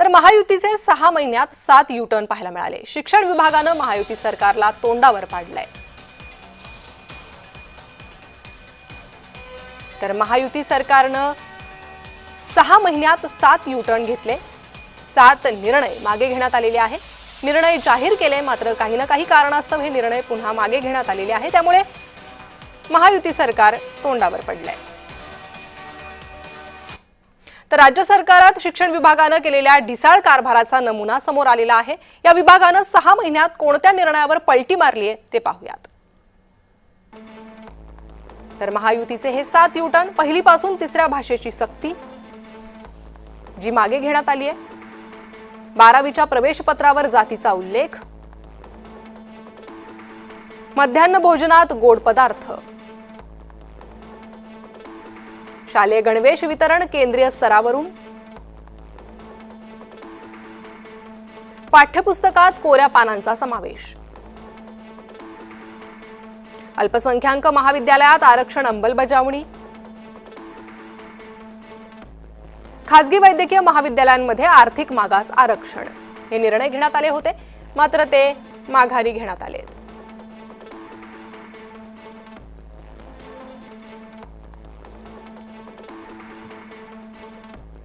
तर महायुतीचे 6 महिन्यात 7 यू-टर्न पाहायला मिळाले। शिक्षण विभागानं महायुती सरकारला तोंडावर पाडलंय। तर महायुती सरकारनं 6 महिन्यात 7 यू-टर्न घेतले, 7 निर्णय मागे घेण्यात आलेले आहे। निर्णय जाहीर केले, मात्र काही ना काही कारणास्तव हे निर्णय पुन्हा मागे घेण्यात आलेले आहे। त्यामुळे महायुती सरकार तोंडावर पडलंय। तर राज्य सरकारात शिक्षण विभागानं केलेल्या ढिसाळ कारभाराचा नमुना समोर आलेला आहे। या विभागानं 6 महिन्यात कोणत्या निर्णयावर पलटी मारली आहे ते पाहूयात। तर महायुतीचे हे 7 यू-टर्न, पहिलीपासून 3ऱ्या भाषेची सक्ती जी मागे घेण्यात आली आहे, 12वीच्या प्रवेशपत्रावर जातीचा उल्लेख, मध्यान्ह भोजनात गोड पदार्थ, शालेय गणवेश वितरण केंद्रीय स्तरावरून, पाठ्यपुस्तकात कोऱ्या पानांचा समावेश, अल्पसंख्याक महाविद्यालयात आरक्षण अंमलबजावणी, खासगी वैद्यकीय महाविद्यालयांमध्ये आर्थिक मागास आरक्षण हे निर्णय घेण्यात आले होते, मात्र ते माघारी घेण्यात आले।